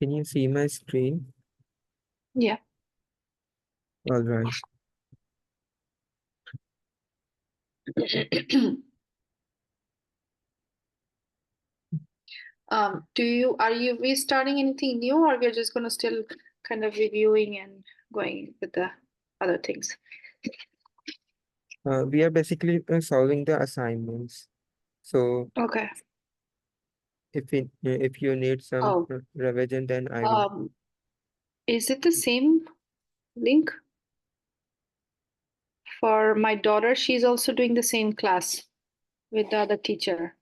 Can you see my screen? Yeah. All right. Are you restarting anything new, or we're just gonna still kind of reviewing and going with the other things? We are basically solving the assignments. So Okay. if you need some Oh, revision, then I will. um, is it the same link for my daughter? She's also doing the same class with the other teacher.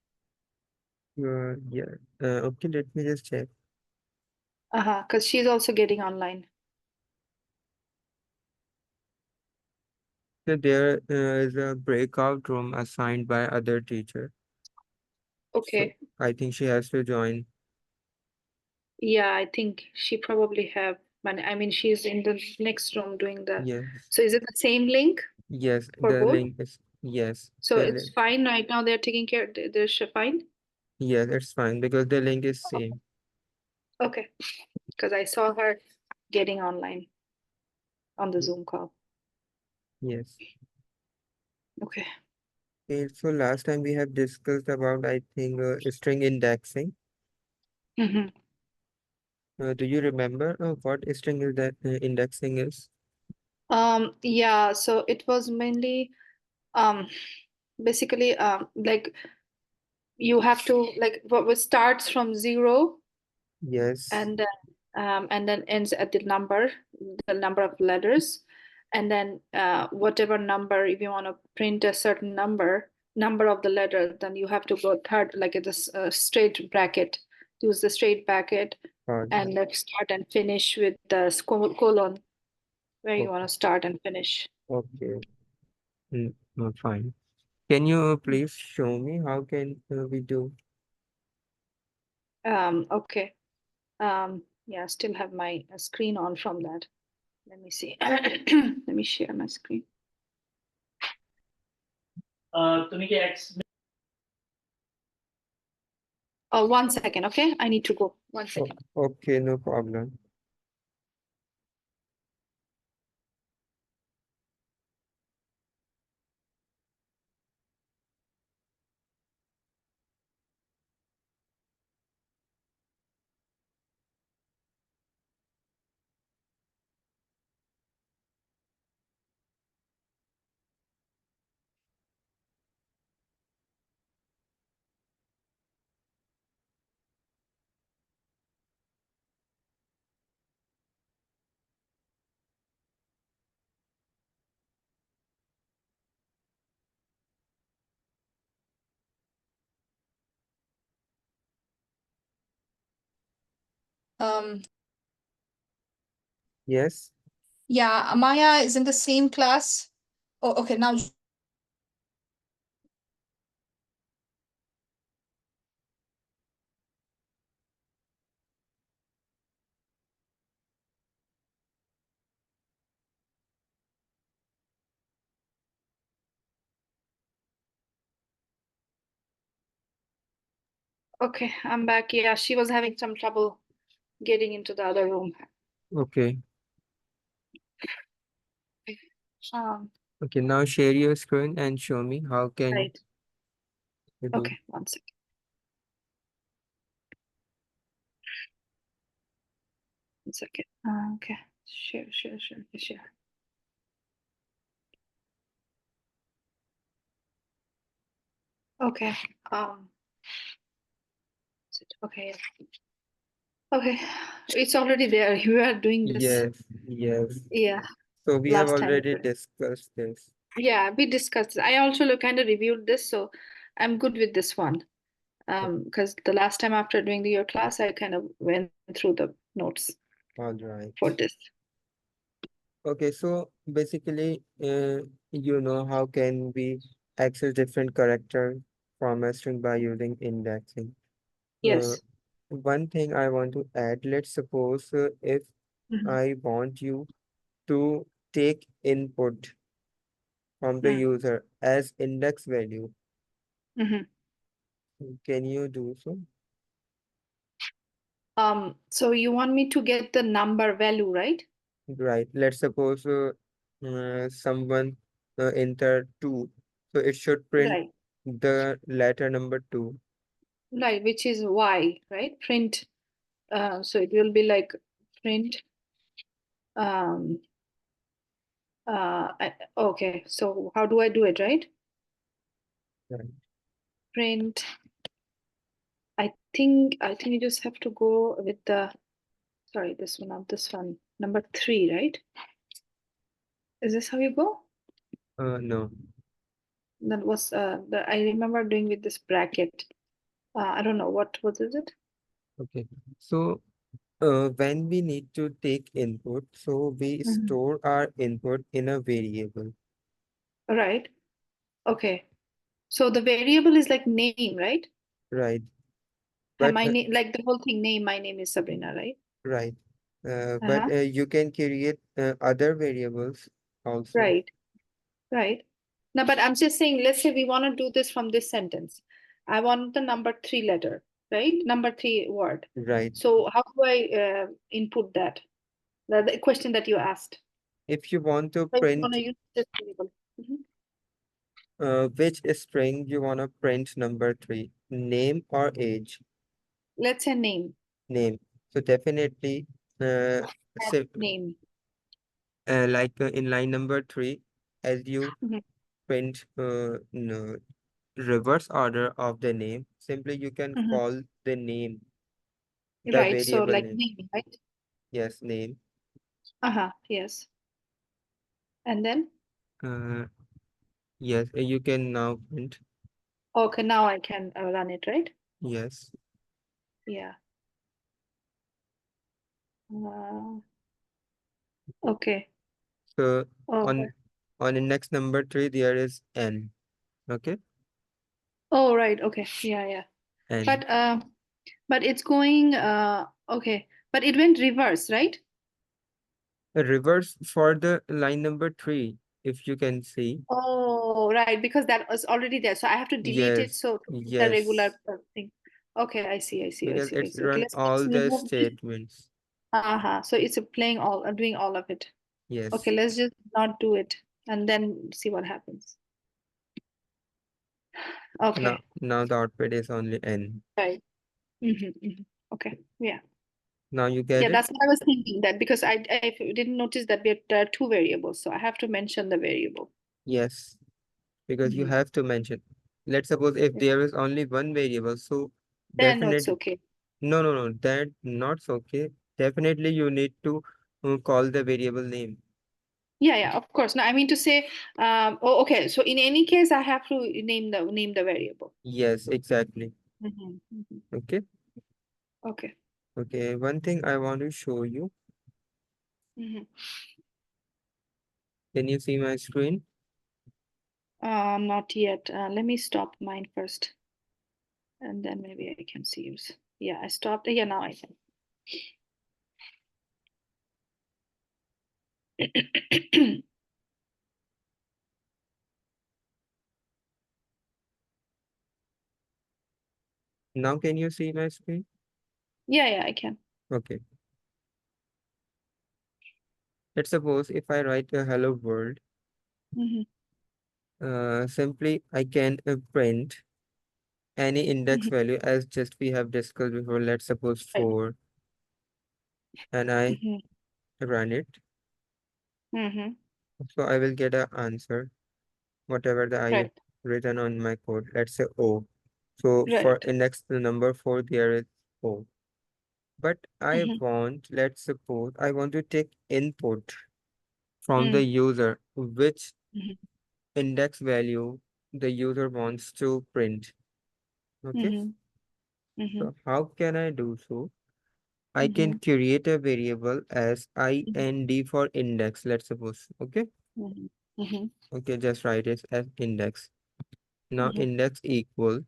Yeah. Okay, let me just check. Because she's also getting online. So there is a breakout room assigned by other teacher. So Okay. I think she has to join. Yeah, I think she probably have. I mean, she's in the next room doing the. Yes. So is it the same link Yes, for the both? link is yes. So it's fine right now. They're taking care. They're fine. Yes, it's fine because the link is same. Okay, because I saw her getting online on the Zoom call. Yes. Okay. Okay, so last time we have discussed about, I think, string indexing. hmm Do you remember what string is that indexing is? Yeah, so it was mainly um basically like you have to like what starts from zero Yes. and then ends at the number of letters, and then whatever number, if you want to print a certain number of the letter, then you have to go third, like at this straight bracket, use the straight bracket, All and right. then start and finish with the colon where you want Okay. to start and finish. Okay. No, fine. Can you please show me how can we do? Okay. Yeah, still have my screen on from that. Let me see. Let me share my screen. तुम्ही की X Oh, 1 second, okay? I need to go. 1 second. Okay, no problem. Um, Yes. yeah, Amaya is in the same class. Oh, okay, now. Okay, I'm back. Yeah, she was having some trouble getting into the other room. Okay. Um, Okay, now share your screen and show me how can right. you do. Okay, 1 second. One second. Okay. Share. Okay. Um, okay. Okay. It's already there. You are doing this. Yes, yes. Yeah, So we have last time. already discussed this. Yeah, we discussed. I also kind of reviewed this, so I'm good with this one. Because the last time after doing your class, I kind of went through the notes All right. for this. Okay, so basically, you know how can we access different character from a string by using indexing. Uh, Yes. One thing I want to add, let's suppose if Mhm. I want you to take input from the Yeah. user as index value, hmm can you do so? So you want me to get the number value, right? Right. Let's suppose someone enter 2. So it should print Right, the letter number 2. right, which is Y, right? Print. So it will be like print. Um, okay, so how do I do it, right? Right. Print. I think you just have to go with the, sorry, this one, not this one, number 3, right? Is this how you go? No. That was I remember doing with this bracket. I don't know what was it. Okay. So when we need to take input, so we Mhm. store our input in a variable. Right. Okay. So the variable is like name, right? Right. And But my name, like the whole thing, name, my name is Sabrina, right? right. But Uh-huh. you can create other variables also. Right. Right. Now, but I'm just saying, let's say we want to do this from this sentence. I want the number 3 letter, right? Number 3 word. Right. So how do I input that? The question that you asked. If you want to I want print to use this variable. Mhm. which string you want to print number 3, name or age? Let's say name. Name. So definitely Add so, name. like in line number 3, as you Mhm. print no, reverse order of the name, simply you can Mhm. call the name, the Right. So variable like name. name, right? Yes, name. Uh-huh. Yes. And then, Uh, yes, you can now print. okay, now I can run it, right? Yes. Yeah. Uh, okay. So Okay. on the next number 3, there is n. Okay, Oh, right. Okay. Yeah, yeah. n. But it's going okay. But it went reverse, right? Reverse for the line number 3, if you can see. Oh, right, because that was already there. So I have to delete it Yes, so to keep the regular yes, thing. Okay, I see, I see, I because see, I it's see. Okay, run let's all the remove this. statements. Uh-huh. So it's playing all doing all of it. Okay, Yes. let's just not do it and then see what happens. Okay, Now the output is only n. right. Okay, yeah. Now you Yeah, get it? that's what I was thinking that because I didn't notice that there are two variables, so I have to mention the variable. Yes, because you Mhm. have to mention. Let's suppose if Yeah. there is only one variable, so Then no, it's definitely okay. no, that not okay. Definitely you need to call the variable name. Yeah, yeah, of course. No, I mean to say, oh, okay. So in any case, I have to name the variable. Yes, exactly. Mhm. Okay. Okay. Okay, one thing I want to show you. Mhm. Can you see my screen? Not yet. Let me stop mine first, and then maybe I can see yours. Yeah, I stopped. Yeah, now I can. Now can you see my screen? Yeah, yeah, I can. Okay. Let's suppose if I write a hello world, Hmm. simply I can print any index Hmm. value as just we have discussed before. Let's suppose Right. 4, and I Hmm. run it. Hmm. So I will get an answer, whatever the I have Right. written on my code. Let's say O. So for Right. index the number 4, there is O. But I Hmm. want, let's suppose I want to take input from the Mm. user, which Hmm. index value the user wants to print. Okay. Hmm. Hmm. So how can I do so? I can Hmm. create a variable as ind for index, let's suppose. Okay. Hmm. Hmm. Okay, just write it as index. Now Hmm. index equal.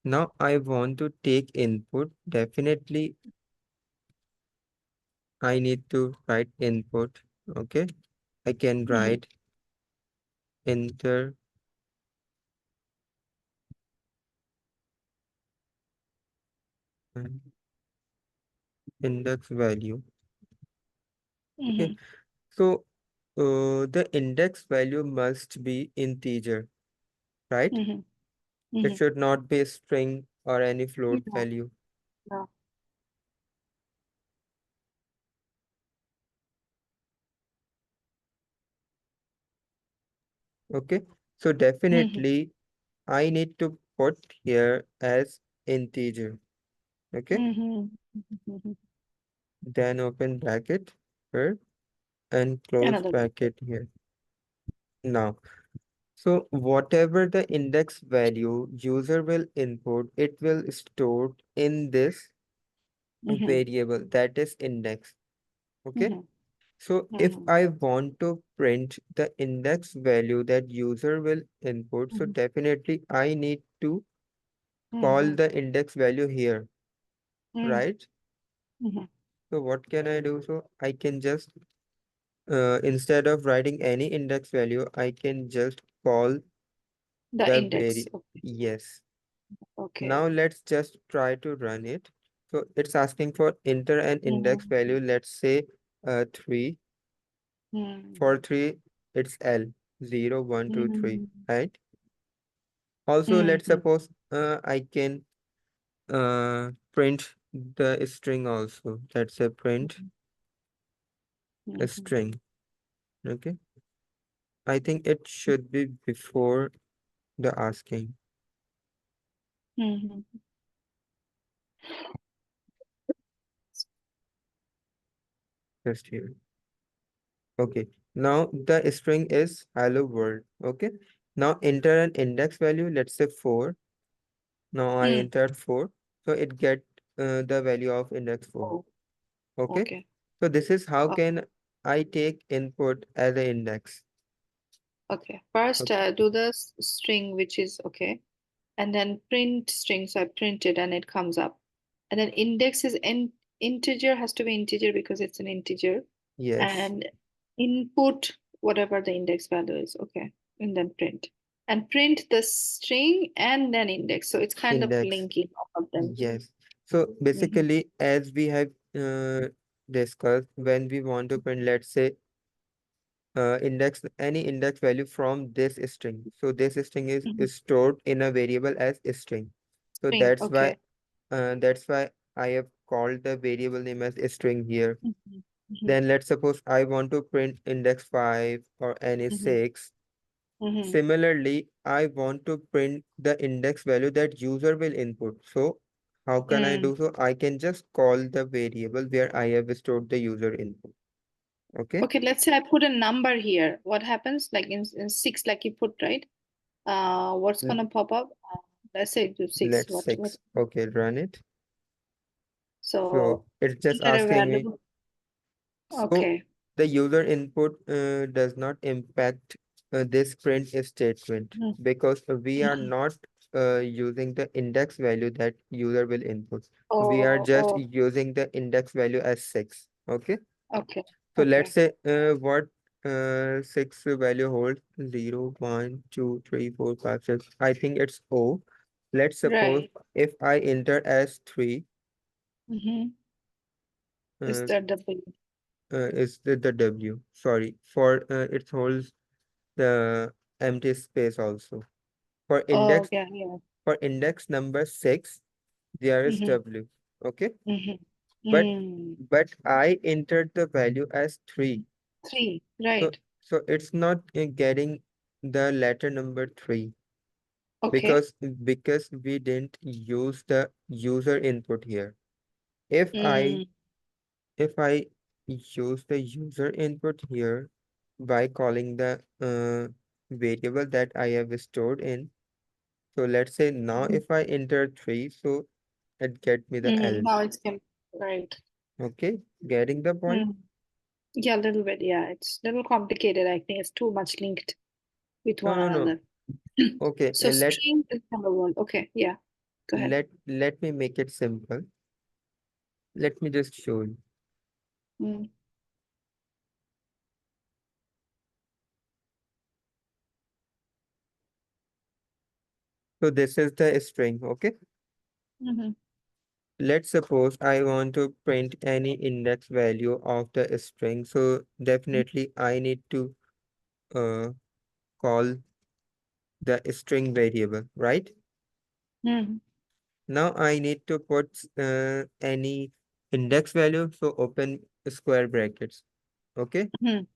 Now I want to take input. Definitely I need to write input. Okay. I can Hmm. write enter index value. Okay, Mhm, so the index value must be integer, right? mhm, It mhm. should not be a string or any float No, value. no. Okay, so Mhm, definitely I need to put here as integer. Okay, mhm, mhm. then open bracket here and close Another. bracket here. Now, so whatever the index value user will input, it will store in this Mhm, variable that is index. Okay, mhm, so if mhm, I want to print the index value that user will input, so mhm, definitely I need to call mhm, the index value here, mhm, right? mhm. So what can I do? So I can just instead of writing any index value, I can just call The the index. yes. Okay. Now let's just try to run it. So it's asking for enter an index Mhm, value. Let's say 3. For mhm, 3, it's L 0, 1, 2, 3, mhm, right? Also, let's mhm, suppose I can print the string also. Let's say print a mhm, string. Okay. I think it should be before the asking. mhm, Just here. Okay. Now the string is hello world. Okay. Now enter an index value. Let's say 4. Now I mhm. entered 4. So it get the value of index 4. Oh, Okay. okay. So this is how Oh, can I take input as an index. okay. First, Okay. do the string, which is okay, and then print string. So I print it and it comes up. And then index is integer, has to be integer because it's an integer. Yes. And input whatever the index value is. Okay. And then print. And print the string and then index. So it's kind of Index. linking all of them. Yes. So Hmm. basically, as we have discussed, when we want to print, let's say, index any index value from this string. So this string Hmm. is stored in a variable as a string. So String. Okay. that's why I have called the variable name as a string here. Hmm. Hmm. Then let's suppose I want to print index 5 or any Hmm. 6. Hmm. Similarly, I want to print the index value that user will input. So how can I Mm. do so? I can just call the variable where I have stored the user input. Okay, Okay, let's say I put a number here. What happens? Like in six, like you put, right? What's L- gonna pop up? Let's say do six. let's What? 6. Okay, run it. So So it's just enter a asking me. value. So Okay. the user input does not impact this print statement Mhm. because we are Mhm. not using the index value that user will input. We are Oh, just oh, using the index value as 6. Okay. okay, So let's okay. say what 6 value holds 0, 1, 2, 3, 4, 5, 6. I think it's O. Let's suppose Right. if I enter as 3, Mm-hmm. Is uh, that the big? is the W. Sorry, for it holds the empty space also. For Oh, index yeah, yeah. for index number 6, there is Mm-hmm. W. Okay, Mm-hmm. but Mm. I entered the value as 3. Three, So right. so it's not getting the letter number 3 Okay. because we didn't use the user input here. If I Mm. if I use the user input here by calling the variable that I have stored in. So let's say now Mhm. if I enter 3, so it get me the Mm. L. Now it's right. Okay, getting the point? Mm. Yeah, a little bit. Yeah, it's a little complicated. I think it's too much linked with No, one no, no. another. Okay, So string is number one. Okay, yeah. Go ahead. let me make it simple. Let me just show you. Mm. So this is the string, okay? Mm-hmm. let's suppose I want to print any index value of the string. So definitely I need to call the string variable, right? Mhm. Now I need to put any index value, so open square brackets. Okay. Mhm.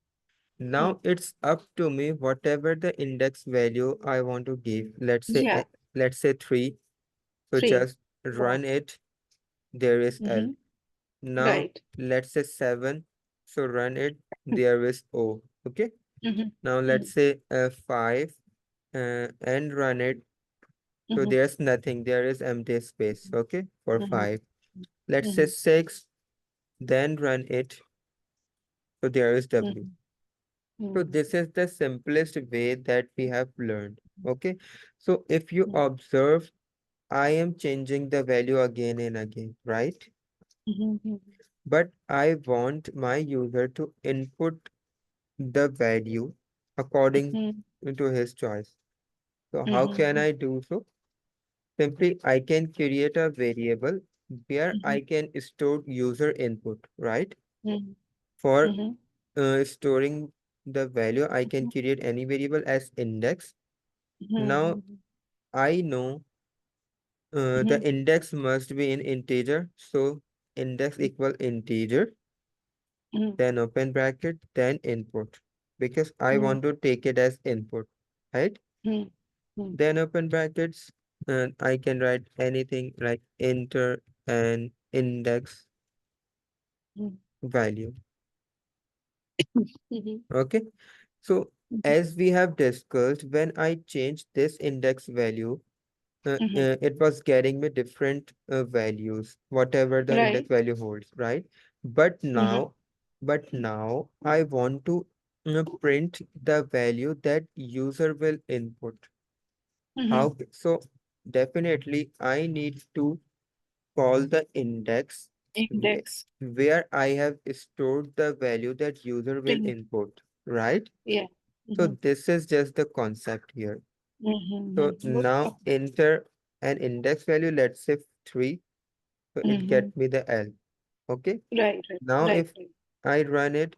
Now it's up to me whatever the index value I want to give. Yeah, Let's say 3. So 3. just Wow. run it. There is L. Mhm. Now Right. let's say 7. So run it. There is O. Okay. Mhm. Now let's say 5 and run it. So Mhm. there's nothing. There is empty space. Okay. For Mhm. 5. Let's say Mhm. 6. Then run it. So there is W. Mhm. So Mhm. this is the simplest way that we have learned. Okay. So if you Mhm. observe, I am changing the value again and again, right? Mhm. But I want my user to input the value according Mhm. to his choice. So how can Mhm. I do so? Simply, I can create a variable where I Mhm. can store user input, right? Mhm. For Mhm. storing the value, I can create any variable as index. Now Mhm. I know the Mhm. index must be in integer. So index equal integer, Mhm. then open bracket, then input. Because I Mhm. want to take it as input, right? Mhm. Mhm. Then open brackets, and I can write anything like enter an index Mhm. value. Mhm. Okay. So Mhm. as we have discussed, when I change this index value, Mhm. it was getting me different values, whatever the index Right. value holds, right? But Mhm. now, but now I want to print the value that user will input. Mhm. How? So definitely I need to call the index Index. where I have stored the value that user will String. input, right? Yeah. So Mhm. this is just the concept here. So Mhm. now enter an index value, let's say 3. So it Mhm. get me the L. Okay. Right. Right. Now Right. if I run it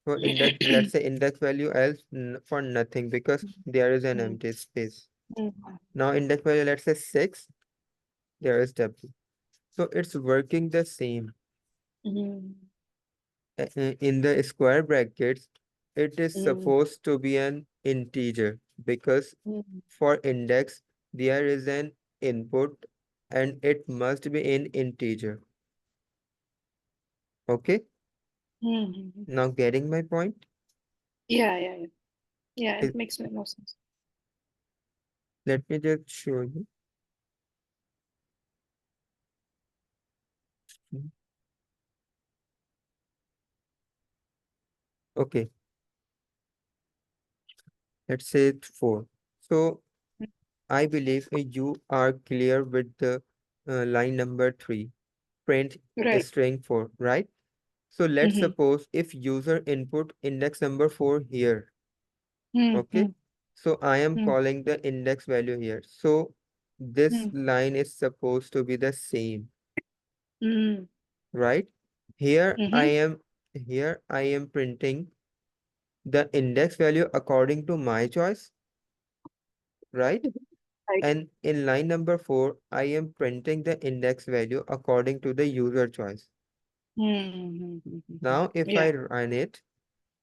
for index, let's Right. say index value L for nothing because there is an Mhm. empty space. Mhm. Now index value, let's say 6, there is W. So it's working the same. Mhm. In the square brackets, it is Mhm. supposed to be an integer because Mhm. for index, there is an input and it must be in integer. Okay, Mhm. now getting my point? Yeah. Yeah. Yeah. Yeah. Is- It makes more sense. Let me just show you. Okay, let's say 4. So I believe you are clear with the line number 3. Print Right. string 4, right? So let's Mhm. suppose if user input index number 4 here, okay? Mhm. So I am Mhm. calling the index value here. So this Mhm. line is supposed to be the same, Mhm. right? Here I Mhm. am printing the index value according to my choice, right? Right. And in line number 4, I am printing the index value according to the user choice. Mhm. Now if I Yeah. run it,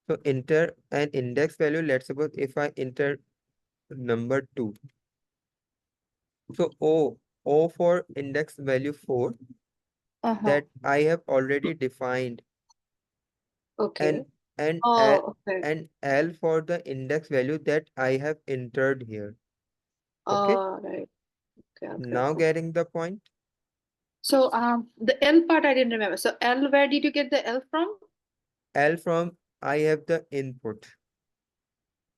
so enter an index value, let's suppose if I enter number 2. So O for index value 4 Uh-huh. that I have already defined and Okay. and L, Oh, okay. and L for the index value that I have entered here. Okay, Right. Okay. Okay. now Okay. getting the point. So, the L part I didn't remember. So L, where did you get the L from? L from I have the input.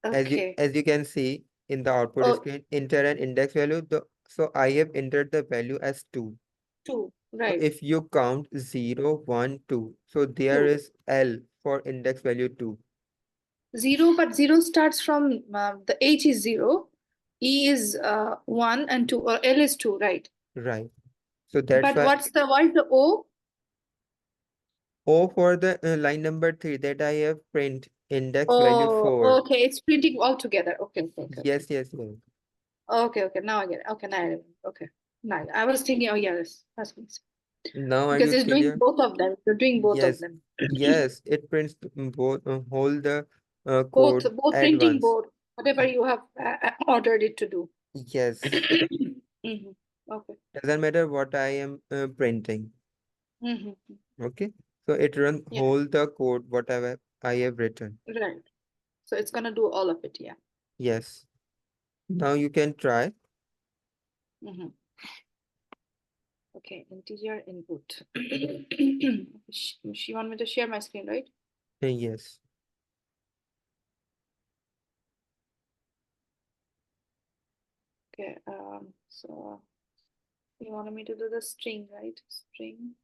Okay. As you can see in the output Oh, screen, enter an index value. So I have entered the value as 2. 2. So Right. if you count 0, 1, 2, so there 2. is L for index value 2. 0, but 0 starts from the H is 0, E is 1 and 2, or L is 2, right? Right. So that's But why what is the O? O for the line number 3 that I have print index value Oh, 4. okay, it's printing all together. Okay, okay, okay. Yes, yes, yes. Okay, okay, now I get it. Okay, now I remember. Okay. Now I was thinking, oh yes, that's nice. Now are Because you it's doing clear? both of them. You're doing both of Yes, them. yes, it prints both whole the Both code at printing once. both, whatever you have ordered it to do. Yes, Mhm. Okay. doesn't matter what I am printing. Mhm. Okay, so it run Yeah, whole the code whatever I have written. right. So it's gonna do all of it, yeah. Yes, now you can try. Mhm. Okay, integer input. She want me to share my screen, right? Yes, Okay, so you wanted me to do the string, right? String.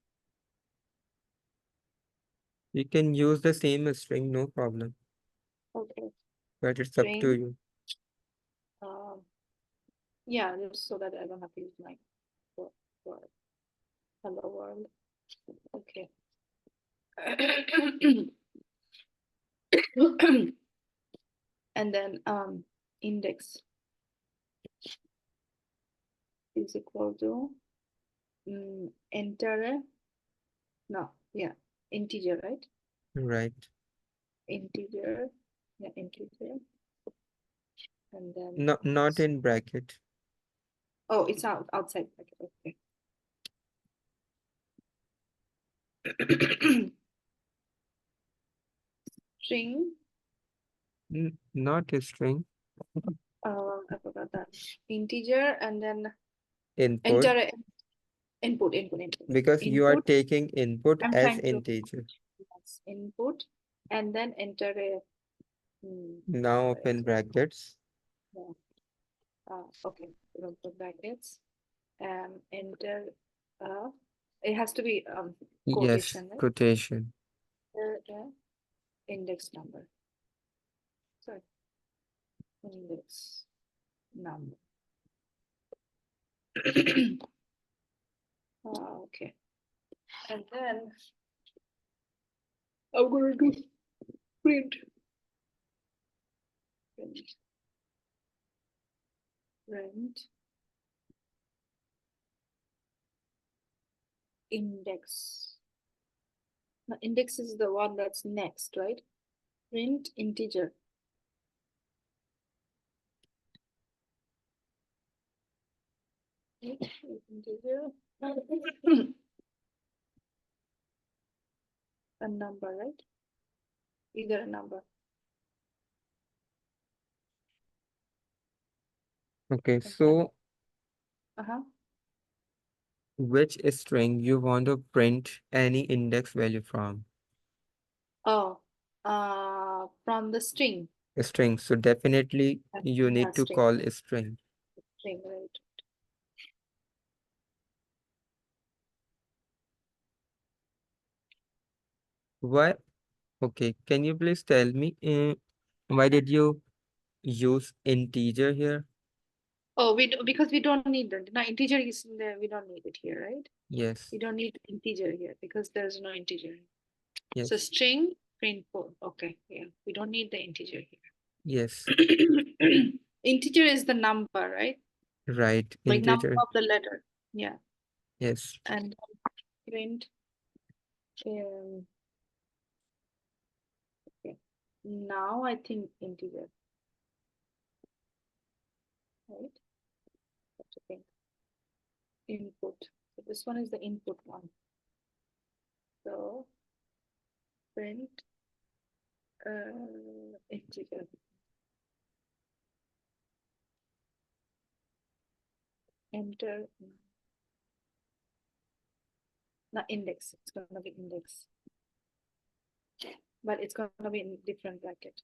you can use the same string, no problem, Okay, but it's up to string. you. Um, yeah, just so that I don't have to use my for hello world. Okay. And then index is equal to enter no, yeah, integer, right? Right, Integer, yeah, integer, and then not in bracket. oh, it's outside bracket. Okay. String. Not a string. I forgot that. Integer and then Input, enter input. because you are Input. taking input I'm as trying to integer. yes, input and then enter a Now where is open it? brackets. Yeah. Okay, we don't put brackets. Enter it has to be Yes, quotation, right? quotation. The index number. Sorry, index number. Okay, and then I'm gonna do print. Print index. Now, index is the one that's next, right? Print integer. Integer. A number, right? Either a number. Okay, And then, so uh-huh. which string you want to print any index value from? Oh, from the string. A string. So definitely you Yeah, need to string, call a string. right? Why? Okay, can you please tell me why did you use integer here? Oh, because we don't need that. Now integer is in there. We don't need it here, right? Yes, We don't need integer here because there's no integer. So yes, string print 4. Okay, yeah. We don't need the integer yes, here. Integer is the number, right? right, Like number integer. of the letter. Yeah. Yes, And print um, okay. Now I think integer, right? What to think? Input. So this one is the input one. So print integer. Enter. Not index. It's gonna be index, but it's gonna be in different bracket.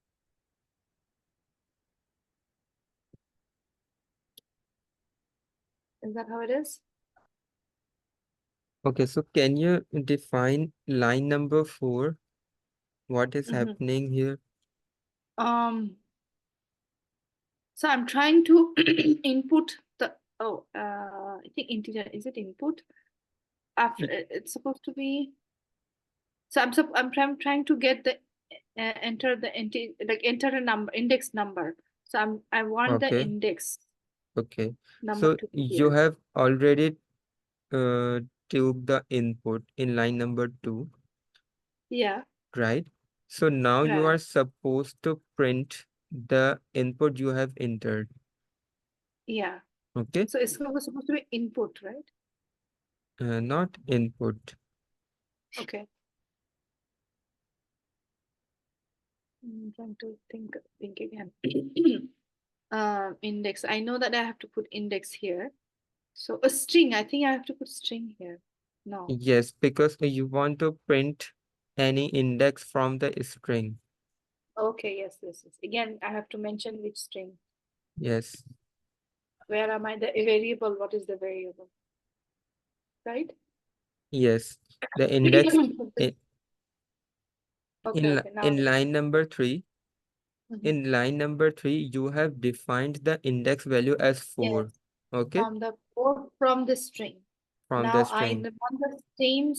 Is that how it is? okay, so can you define line number 4? What is happening here? So I'm trying to input the I think integer, is it input? after it's supposed to be. So I'm trying to get the enter the enter a number index number. So I want the Okay, index okay. number So to be you here. have already took the input in line number 2, Yeah, right? So now you right. are supposed to print the input you have entered. Yeah. Okay, So it's supposed to be input, right? not input. Okay. I'm trying to think again. Index. I know that I have to put index here. So a string. I think I have to put string here. No. Yes, because you want to print any index from the string. Okay. Yes. Yes. Yes. Again, I have to mention which string. Yes, Where am I? The variable. What is the variable? Right? yes. The index in, Okay. Okay. Now. in line number 3. Mhm. In line number 3, you have defined the index value as 4. Yes. Okay, From the string. from the Now I string. want the same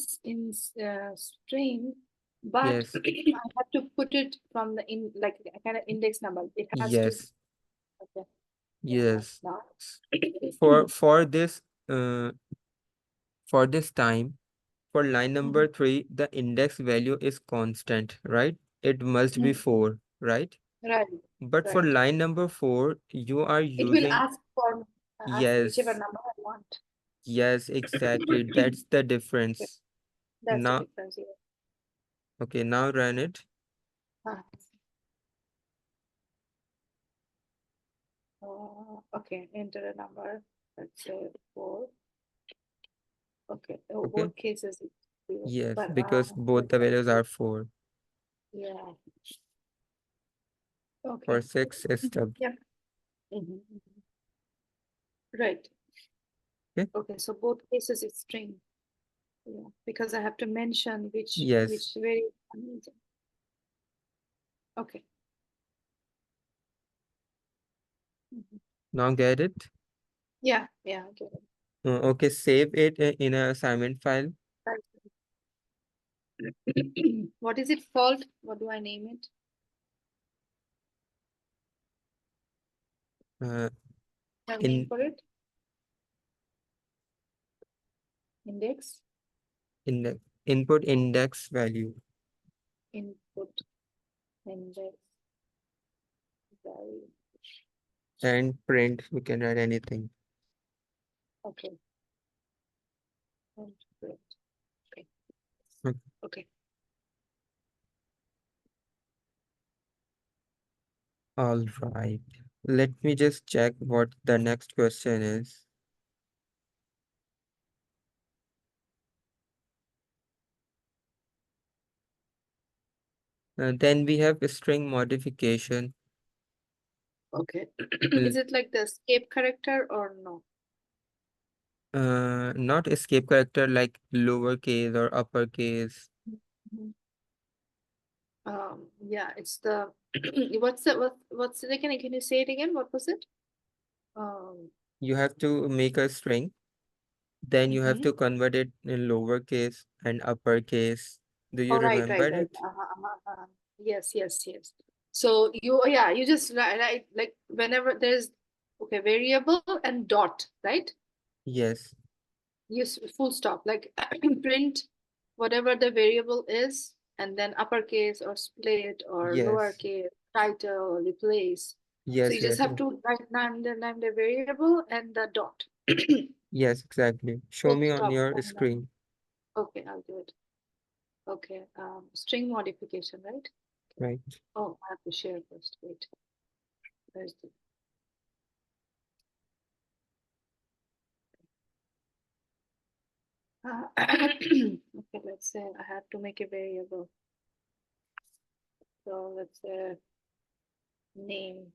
string, but Yes, I have to put it from the like a kind of index number. It has to. yes, Okay. Yeah. yes. Now. For this for this time, for line number Mhm. 3, the index value is constant, right? It must be Mhm. 4, right? Right. But for Right. line number 4, you are It will using, ask for whichever yes, number I want. yes, exactly. That's the Okay. difference. That's the Now, difference here. okay, now run it. Ah. Okay. Enter a number. Let's say 4. Okay. Oh, Okay. both cases it's 0. Yes, But because both the values are 4. yeah. For Okay. 6 is stub. Yeah. Mhm, mhm. Right. Okay. Okay. So both cases it's string. Yeah. Because I have to mention Yes. which very amazing. Okay. Mhm. Now get it. Yeah. Yeah. I get it. Okay, save it in a assignment file. Right. What is it called? What do I name it? Uh, Have name in for it? Index. in the input index value Input index value. and print. You can write anything. Okay. And print. Okay. Okay. Okay. All right. Let me just check what the next question is. Then we have string modification. Okay. L- Is it like the escape character or no? Not escape character like lowercase or uppercase. Mhm. Yeah, it's the what's it again? Can you say it again? What was it? Um, You have to make a string, then you have mhm. to convert it in lowercase and uppercase. Do you Oh, remember right. it? Yes, yes, yes. So yeah, you just write like whenever there's okay, variable and dot, right? Yes, Use full stop, like print whatever the variable is, and then uppercase or split or yes, lowercase, title or replace. So yes, you just yes, have to write name the variable and the dot. yes, exactly. Show Full me on stop your and then screen, okay, I'll do it. Okay, string modification, right? right? Oh, I have to share first. Wait, where's the okay, let's say I have to make a variable. So let's say name.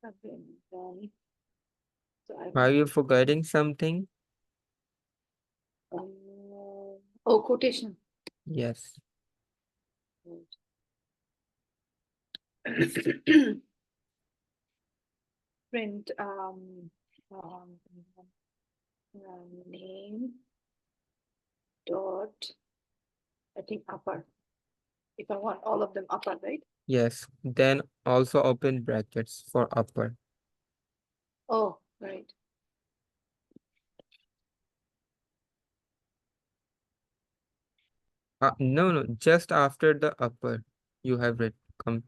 Okay, then so I Are want you forgetting something? um Oh, quotation. Yes. Print name dot, I think upper. If I want all of them upper, right? Yes. Then also open brackets for upper. Oh, right. No, just after the upper you have it come.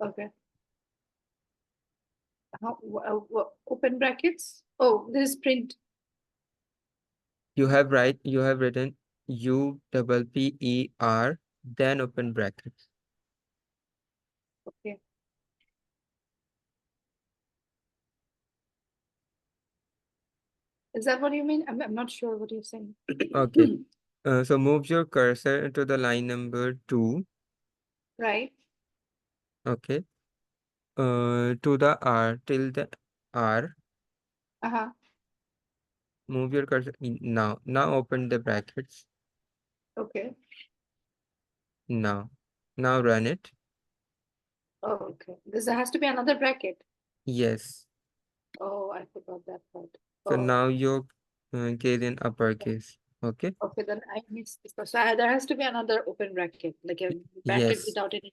Okay. Open brackets? Oh, this is print. You have written UPPER, then open brackets. Okay. Is that what you mean? I'm not sure what you're saying. Okay. So move your cursor to the line number 2. Right. Okay. To the R, till the R. Uh-huh. Move your cursor now. Now open the brackets. Okay. Now. Now run it. Oh, okay. This has to be another bracket. Yes. Oh, I forgot that part. So Oh, now your case in uppercase. Okay. okay, then I missed this part. So there has to be another open bracket, like a bracket Yes. without any.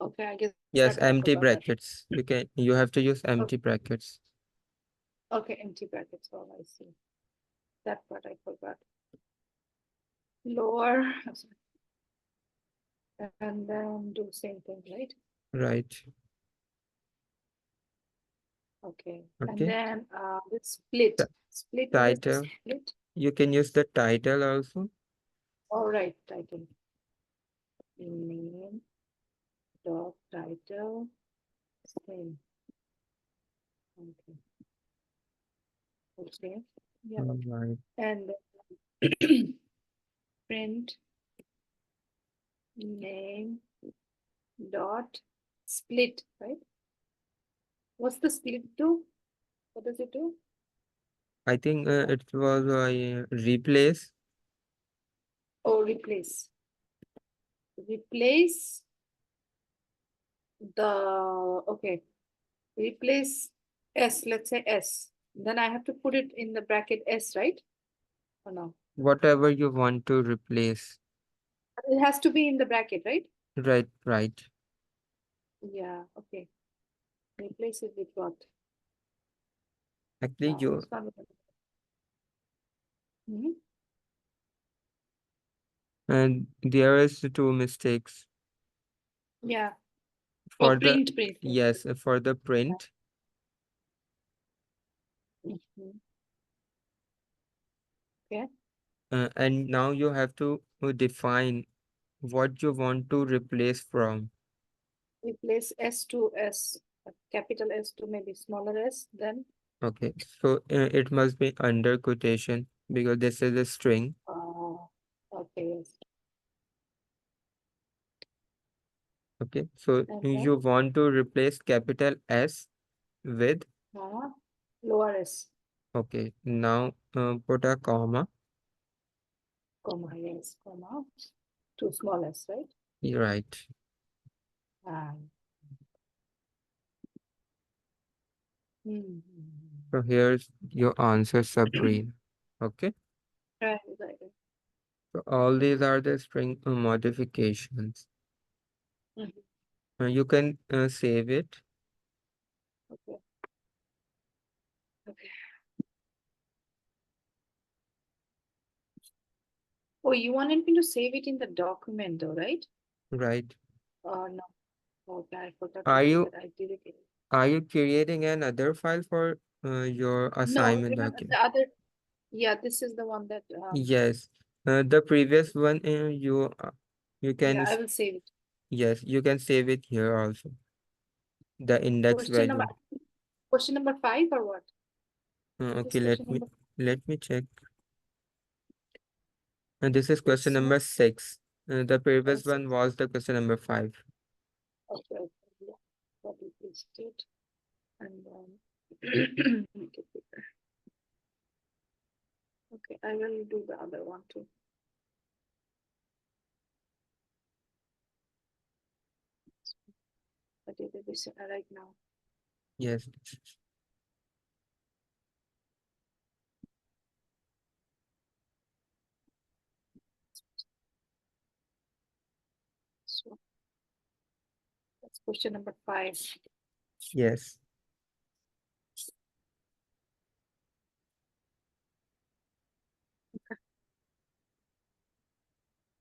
Okay, I guess Yes, I empty forgot that. brackets. You have to use empty brackets. Okay, empty brackets. Oh, I see. That part I forgot. Lower, and then do same thing, right? Right. Okay, and Okay. then this split. Ti- Split, what is the Title. split? You can use the title also. All right, title. Name dot title. Same. Okay. Okay. Yeah. Right. And print name dot split, right? What's the split do? What does it do? I think it was replace. Oh, replace. Replace the, okay. Replace S, let's say S. Then I have to put it in the bracket S, right? Or no? Whatever you want to replace. It has to be in the bracket, right? Right, right. Yeah, okay. Replace it with what? Actually, No, you it's not. Mhm. and there is two mistakes Yeah. for Oh, the print. yes for the print. Mhm. Okay. And now you have to define what you want to replace from. Replace S to S, capital S to maybe smaller S, then Okay, so it must be under quotation because this is a string. okay, yes. Okay, so And you want to replace capital S with, then lower S, okay, now put a comma. comma, yes, comma, to small S, right? Right. Ah. Hmm. So here's your answer, Sabrina. Okay, Right, right, right. so all these are the string modifications. Mhm. You can save it. Okay. Okay. Oh, you wanted me to save it in the document though, right? Right. No. Okay, I forgot to Are do you that. I did it. are you creating another file for your No, assignment remember document? the other. Yeah, this is the one that. Yes. The previous one you can Yeah, I will save it. yes, you can save it here also. The index Question number. value. Question number 5 or what? Okay, This question number. let me check. And this is question This one. number 6. The previous Six. one was the question number 5. Okay, okay, yeah. Copy paste it and then make it bigger. Okay, I will do the other one too. I did this right now. Yes. So that's question number 5. Yes.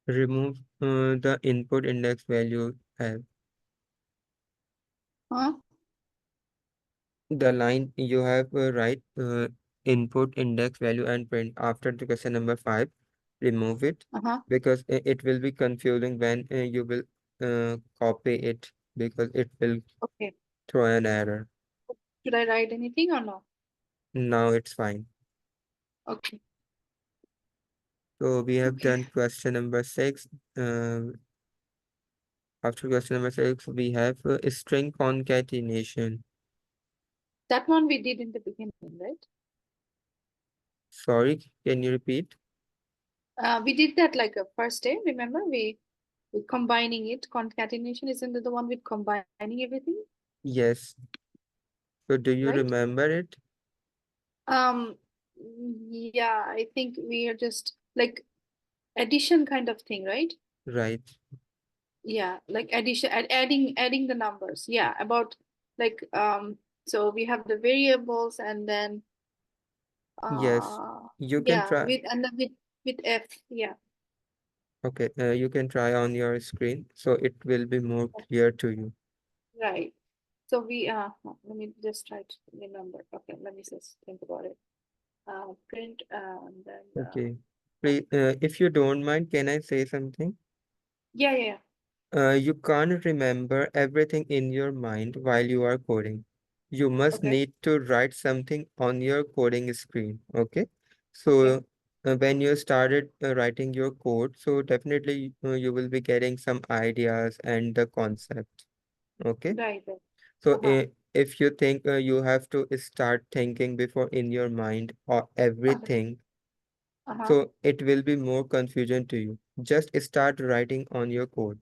Remove the input index value have Huh? the line you have write input index value and print after the question number 5. Remove it Uh-huh. because it will be confusing when you will copy it because it will Okay. throw an error. Should I write anything or no? Now it's fine. Okay. So we have Okay. done question number 6. After question number 6, we have string concatenation. That one we did in the beginning, right? Sorry, can you repeat? We did that like a first day. Remember, we combining it. Concatenation isn't it the one with combining everything, Yes. So do you right? remember it? Um, yeah, I think we are just like addition kind of thing, right? Right. Yeah, like addition, adding the numbers. Yeah, about like so we have the variables and then Yes. uh You can yeah, try. with and then with F, yeah. Okay. You can try on your screen so it will be more clear to you. Right. So we let me just try to remember. Okay, let me just think about it. Print and then Okay. Please, if you don't mind, can I say something? yeah, yeah, You can't remember everything in your mind while you are coding. You must okay, need to write something on your coding screen. Okay. okay, So when you started writing your code, so definitely you will be getting some ideas and the concept. Okay. right, right. So Uh-huh. if you think you have to start thinking before in your mind or Uh-huh. everything, Uh-huh. so it will be more confusion to you. Just start writing on your code.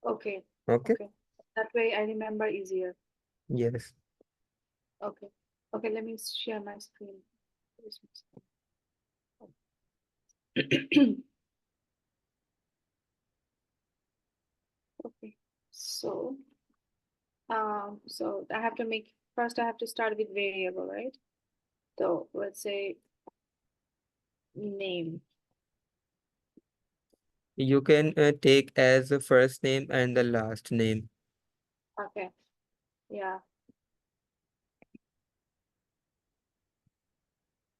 Okay, Okay. okay. That way I remember easier. Yes. Okay. Okay, let me share my screen. Where's my screen? Okay. So so I have to make first I have to start with variable, right? So let's say name. You can take as the first name and the last name. Okay. Yeah.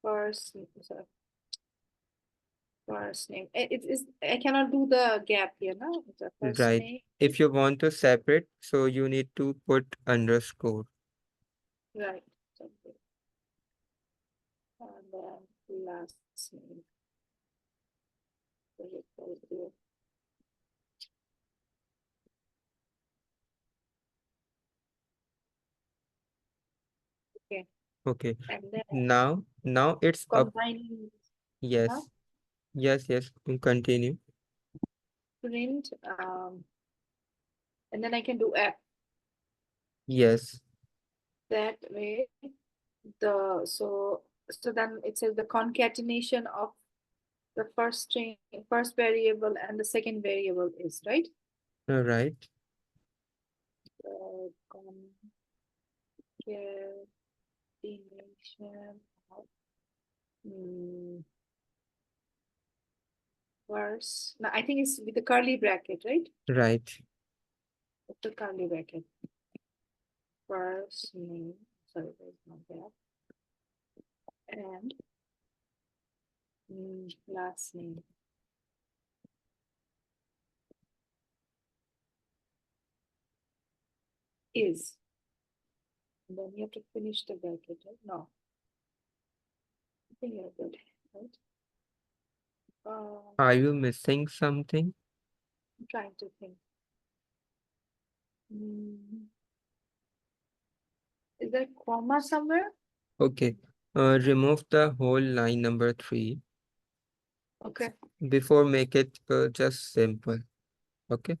Sorry, first name. It's I cannot do the gap here, no? It's a first Right. name, If you want to separate, so you need to put underscore. right? Something. And then last name. What is it called here? Okay. Okay. And then Now it's up. combining uh-huh, Yes. Yes. Continue. print and then I can do F Yes. that way. So then it says the concatenation of the first string, first variable and the second variable is right. Right. The concatenation of first. Now I think it's with the curly bracket, right? Right. With the curly bracket. First name. Sorry, there's no gap. And last name is. And then you have to finish the bracket, right? No, I think you're good, right? Are you missing something? I'm trying to think. Is there a comma somewhere? Okay. Remove the whole line number 3. Okay. Before make it just simple. Okay.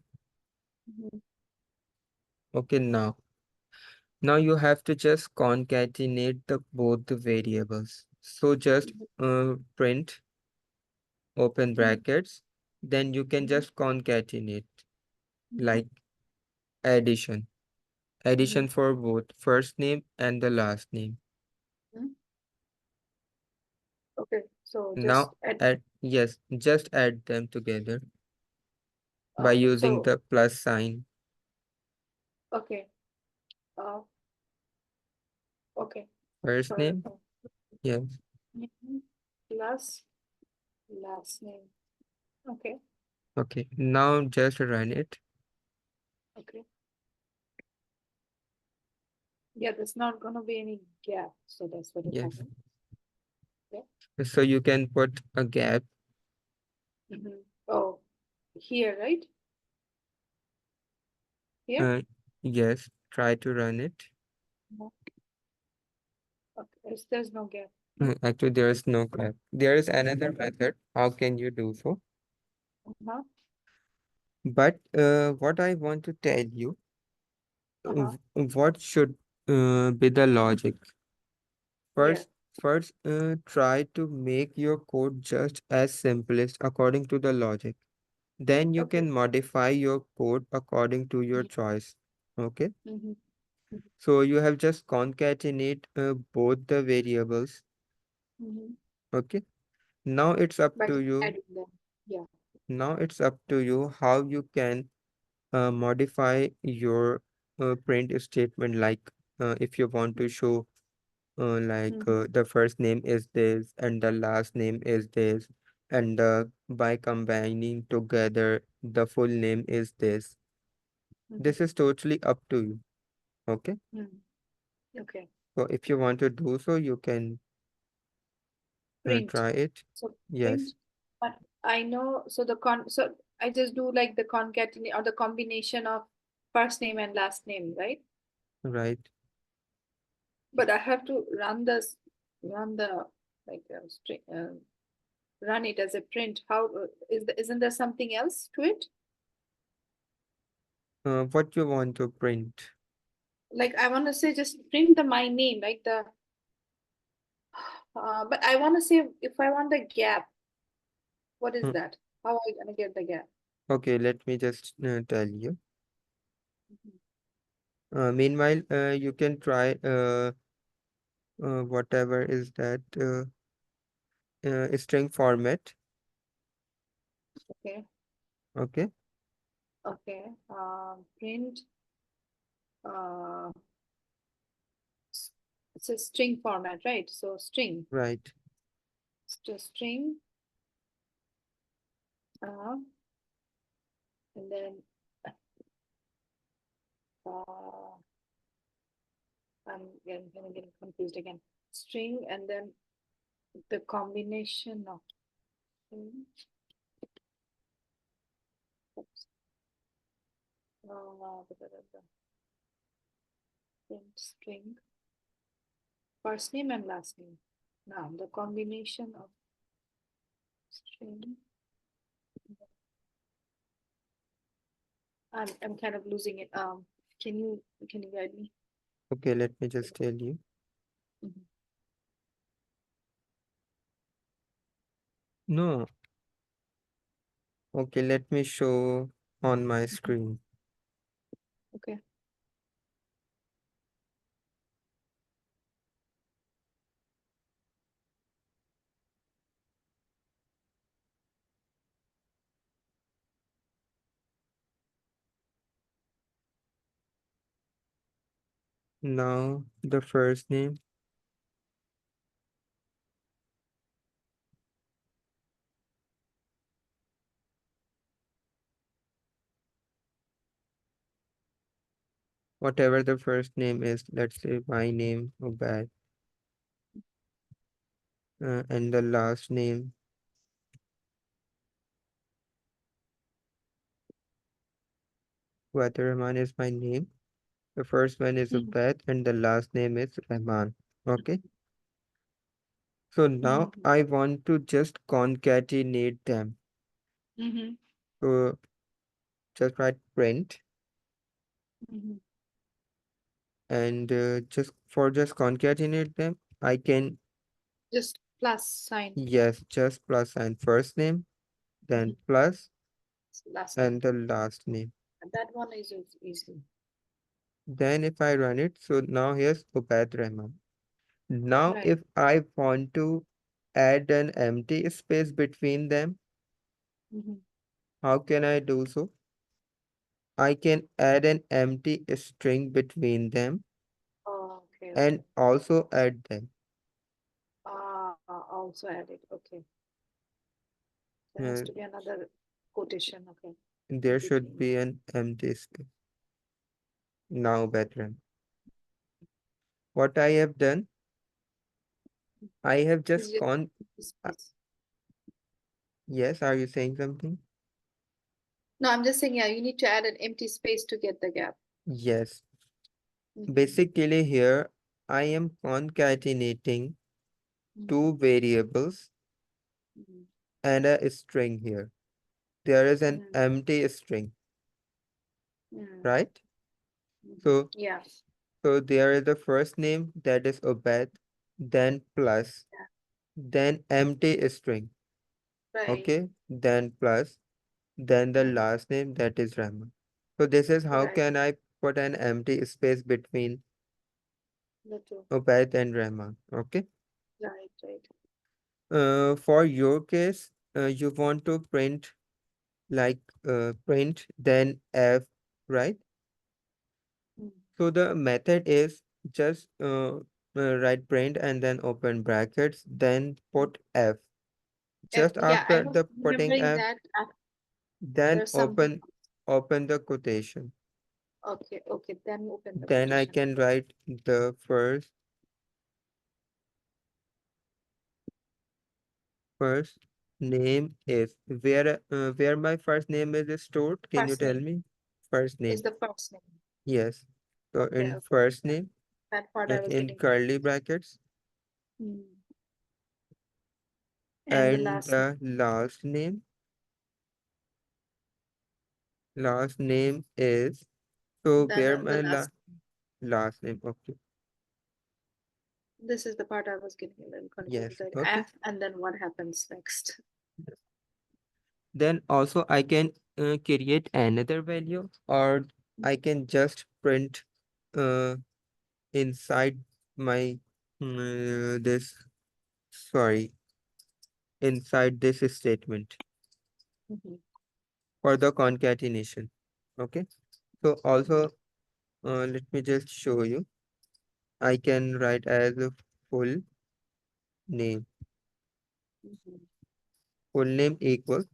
Mhm. Okay, now you have to just concatenate the both the variables. So just print open brackets, then you can Mhm. just concatenate Mhm. like addition. Addition for both first name and the last name. Okay, so just Now add, yes, just add them together by using so the plus sign. okay, uh, okay, First for name, yes, name plus last name. Okay, okay. Now just run it. okay. Yeah, there's not gonna be any gap, so that's what it Yes. happened. Yeah. So you can put a gap. Oh, here, right? Here? Yes, try to run it. No. Okay, there's no gap. Actually, there is no gap. There is another method. How can you do so? Uh-huh. But what I want to tell you, Uh-huh. what should be the logic? Yeah. First, try to make your code just as simplest according to the logic. Then you Okay. can modify your code according to your choice. Okay. Mm-hmm. So you have just concatenate both the variables. Mm-hmm. Okay. Now it's up By to you. adding them. Yeah. Now it's up to you how you can modify your print statement. Like if you want to show Mm-hmm. the first name is this and the last name is this, and by combining together the full name is this. This is totally up to you. Okay. Okay. So if you want to do so, you can Print. try it. So Yes, print, but I know, so so I just do like the concatenate or the combination of first name and last name, right? right. But I have to run the, like, string, run it as a print. How isn't there something else to it? What you want to print? Like I want to say just print the my name, like but I want to say if I want the gap, what is Hmm, that? How are I gonna get the gap? Okay, let me just tell you. Meanwhile, you can try whatever is that string format. Okay. Okay, Okay. Print. Uh, it's a string format, right? So string, right. string, uh, and then uh, I'm getting confused again. String and then the combination of string. Oops. Print string, first name and last name. Now the combination of string. I'm kind of losing it. Can you guide me? Okay, let me just tell you. Mhm. No. Okay, let me show on my screen. Okay. Now the first name. Whatever the first name is, let's say my name, Ubad, and the last name, Whether Rahman is my name. The first one is Mhm. Ubad and the last name is Rahman. Okay. So now Mhm. I want to just concatenate them. Mm-hmm. So just write print Mm-hmm. and just concatenate them. I can, Just plus sign. yes, just plus sign first name, then Mhm. plus Last name. and the last name. And that one is easy. Then if I run it, so now here's Ubaid Rahman. Now Right. if I want to add an empty space between them, Mm-hmm. how can I do so? I can add an empty string between them Oh, okay, and okay. also add them. Also added. Okay. There has Uh, to be another quotation. Okay. In there should between. be an empty space. Now better. What I have done, I have This just is just gone. this uh, piece. Yes, are you saying something? No, I'm just saying, yeah, you need to add an empty space to get the gap. Yes. Mhm. Basically here, I am concatenating two Mhm. variables Mhm. and a string here. There is an Mm. empty string, Mm. right? Mhm. So, Yeah. so there is the first name that is Obed, then plus, Yeah. then empty string, Right. okay? Then plus, then the Mhm. last name that is Rahman. So this is how Right. can I put an empty space between The two. Obed and Rahman, okay? Right. Right. For your case, you want to print like print then F, right? Mm. So the method is just write print and then open brackets, then put F. Just Yeah, I after was the putting remembering F, that then after something. open the quotation. Okay. Okay. Then open the Then I quotation. can write the first name is where my first name is stored. Can you First tell name me? First is name. the first name. Yes. So Okay. in Okay. first name, That part I like was in getting. curly brackets, Mm. And the and last name. the last name is, so where The my last. last name, okay. This is the part I was getting a little confused. Yes, Like okay. F, and then what happens next? Then also I can create another value, or I can just print uh, inside my this, sorry, inside this statement Mhm. for the concatenation. Okay. So also let me just show you. I can write as a full name. Mhm. Full name equals,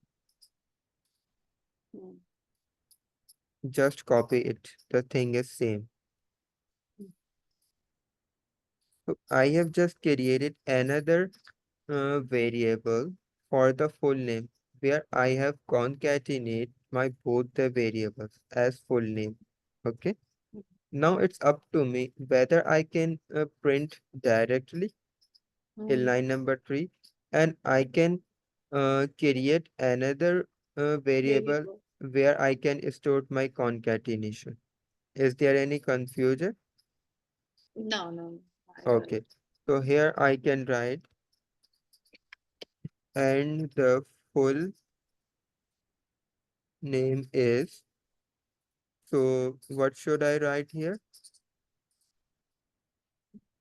Mm. just copy it. The thing is same. Mm. So I have just created another variable for the full name where I have concatenate my both the variables as full name. Okay. Now it's up to me whether I can print directly in Mm. line number 3, and I can create another variable Variable. where I can store my concatenation. Is there any confusion? No, no, I got Okay. it. So here I can write, and the full name is, so what should I write here?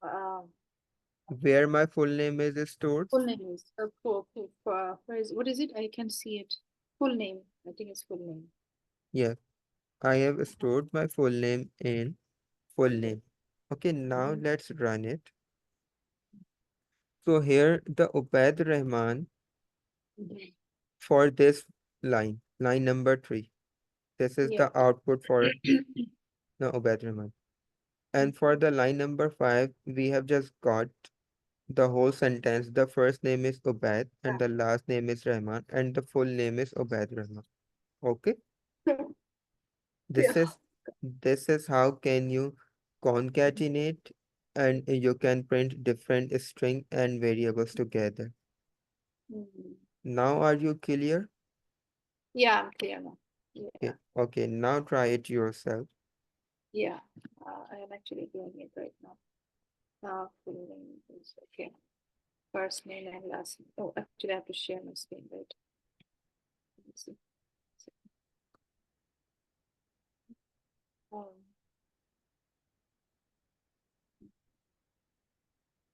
Uh, Where my full name is stored? Full name is where is what is it? I can see it. Full name. I think it's full name. Yes, I have stored my full name in full Full name. name. Okay, now Mhm. let's run it. So here the Ubaid Rahman Mhm. for this line number 3. This is Yeah. the output for the Ubaid Rahman. And for the line number 5, we have just got the whole sentence. The first name is Ubaid and Yeah. the last name is Rahman and the full name is Ubaid Rahman. Okay, this Yeah. is this is how can you concatenate and you can print different string and variables together. Mhm. Now are you clear? Yeah, I'm clear now. Okay, okay, now try it yourself. Yeah, I am actually doing it right now. Full name is okay. First name and last name. Oh, actually, I have to share my screen, right? Let me see. Um,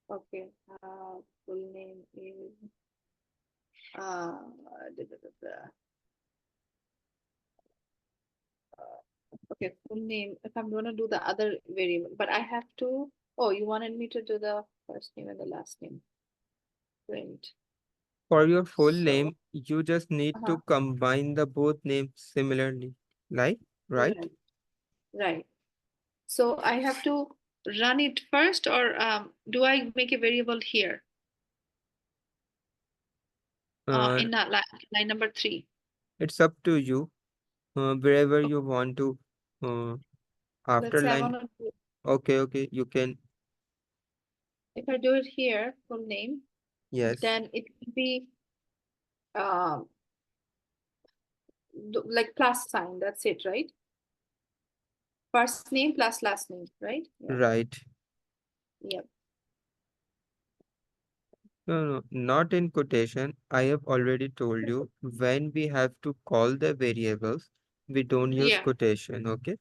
okay. Full name is uh, da, da, da, da. Okay, full name. If I'm gonna do the other variable, but I have to. Oh, you wanted me to do the first name and the last name. Print. For your full So, name, you just need uh-huh, to combine the both names similarly, like, right? right, right. So I have to run it first, or do I make a variable here? Uh, In that line number 3. it's up to you, wherever you want to, uh, after Let's say I line, want to, okay, okay, you can, if I do it here, full name, yes, then it will be um, like plus sign. That's it, right? First name plus last name, right? Yeah. right. Yep. No, no, not in quotation. I have already told you when we have to call the variables, we don't use Yeah. quotation, okay?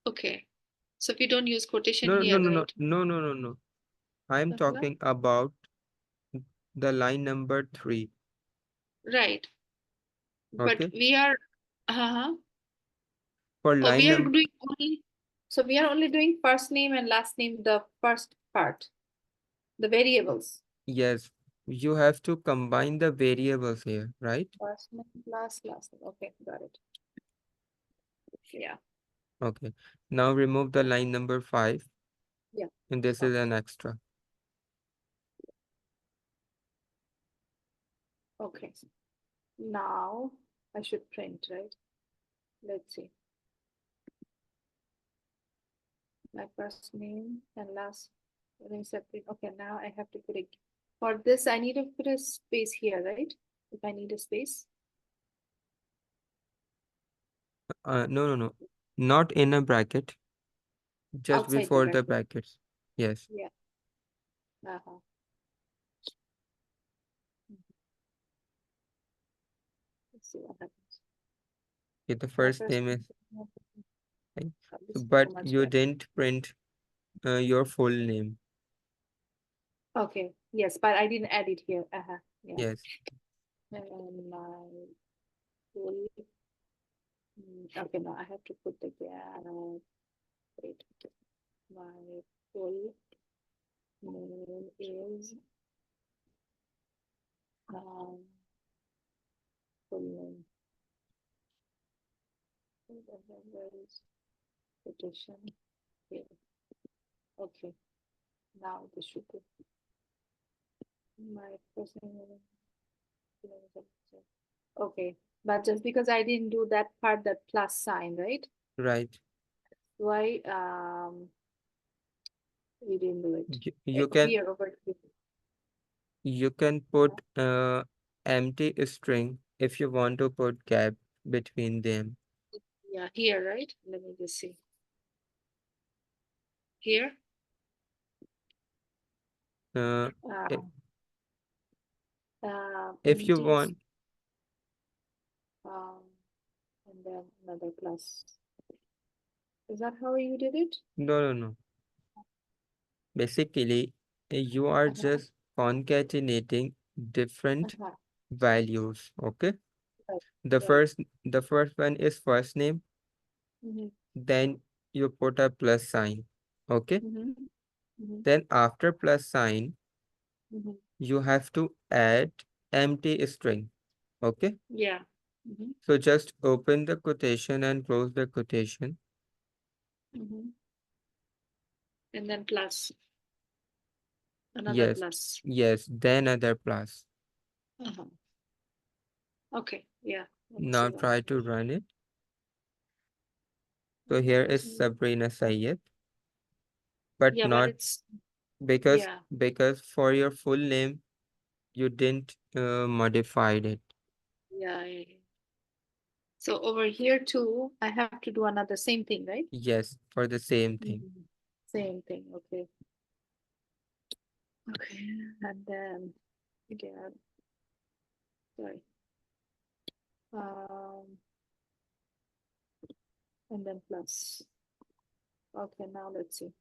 Okay. So if you don't use quotation No, no, here, no, no, right? no, no, no, no. I'm Uh-huh. talking about the line number 3, Right. But okay? we are, uh-huh. For Oh, line we are number, doing only, so we are only doing first name and last name, the first part, the variables. yes, you have to combine the variables here, right? First name plus last name. Okay, got it. Yeah. Okay. Now remove the line number 5, Yeah. and this is an extra. Okay. Now I should print, right? Let's see. My first name and last name separate. Okay, now I have to put it. For this, I need to put a space here, right? If I need a space. No, no, no, not in a bracket, just Outside the before the bracket. brackets. Yes. Yeah. Uh-huh. Let's see what happens. Okay, the My first first name is, name. right? This is too But much you there. didn't print your full name. Okay. Yes, but I didn't add it here. Uh-huh. Yeah. Yes. And my full. Okay, no, I have to put the gap. Wait. My full name is um full name. Where is petition? Here. Okay. Now this should be my first name. Okay. But just because I didn't do that part, that plus sign, right? Right. Why we didn't do it. You can Here over here. you can put empty string if you want to put gap between them. Yeah, here, right? Let me just see. Here. Uh, Uh, i- if you empty, want, um, and then another plus. Is that how you did it? no, no, no. Basically, you are Uh-huh. just concatenating different Uh-huh. values. Okay. Right. The Right. first the first one is first name, Mm-hmm. then you put a plus sign. Okay. Mm-hmm. Mm-hmm. Then after plus sign, Mm-hmm. you have to add empty string. Okay. Yeah. Mm-hmm. So just open the quotation and close the quotation. Mm-hmm. And then plus another Yes. plus. Yes. Then other plus. Uh-huh. Okay. Yeah. Let me see Now what try to happens. run it. So here is First name. Sabrina Sayed. but Yeah, but not it's, because yeah, for your full name you didn't modified it. yeah, yeah, yeah. So over here too, I have to do another same thing, right? Yes, for the same thing. Same thing, okay. Okay, and then again, sorry. Um, and then plus. Okay, now let's see.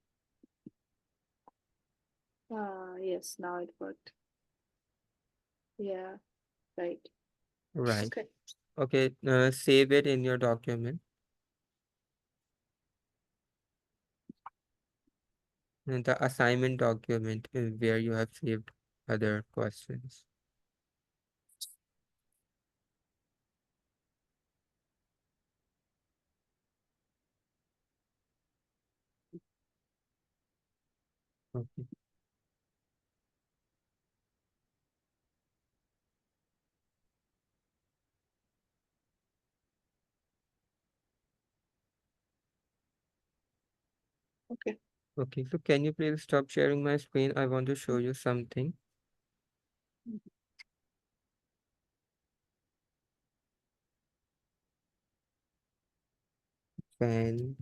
Yes, now it worked. Yeah, right. Right. Okay. Okay, save it in your document. And the assignment document is where you have saved other questions. Okay. Okay. Okay, so can you please stop sharing my screen? I want to show you something. When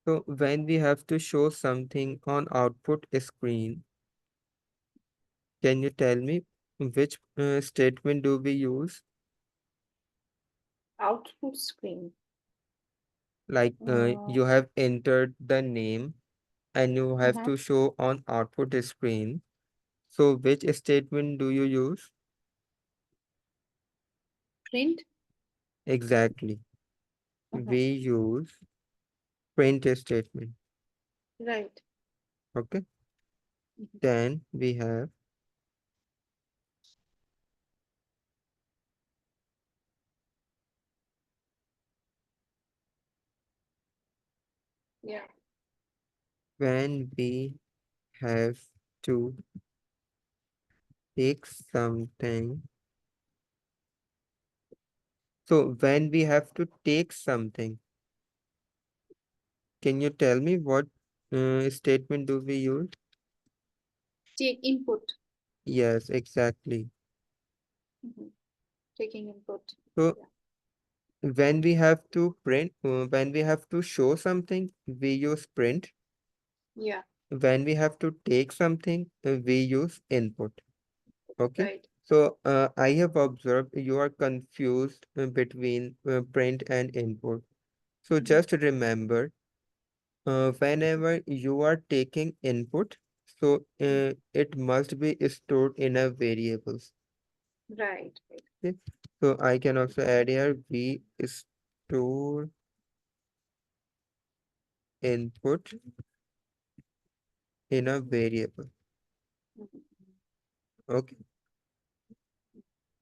So when we have to show something on output screen, can you tell me which statement do we use? Output screen. Like Uh, you have entered the name and you have uh-huh. to show on output screen. So which statement do you use? Print. Exactly. Uh-huh. We use print statement. Right. Okay. Mhm. Then we have Yeah. when we have to take something. So when we have to take something, can you tell me what statement do we use? Take input. Yes, exactly. Mhm. Taking input. So Yeah. when we have to print, when we have to show something, we use print. Yeah. When we have to take something, we use input. Okay. Right. So I have observed you are confused between print and input. So Mhm. just remember, whenever you are taking input, so it must be stored in a variables. Right. Right. Okay. So I can also add here we store input in a variable. Mhm. Okay.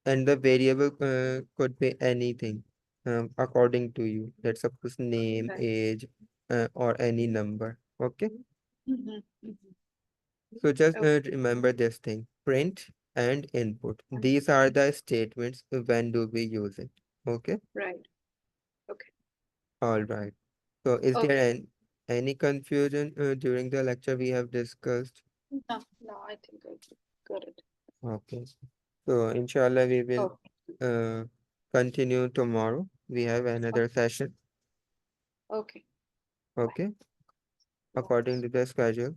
And the variable could be anything according to you. Let's suppose name, Right. age, or any number. Okay. Mhm. Mhm. So just Okay. remember this thing, print and input. These are the statements when do we use it. Okay. Right. Okay. All right. So is there Okay. any confusion during the lecture we have discussed? No, no, I think I got it. Okay. So inshallah we will Okay. uh, continue tomorrow. We have another session. Okay. Bye. Okay. No According worries. to the schedule.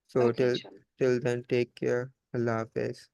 So Okay, inshallah. till then take care. Allah Hafiz.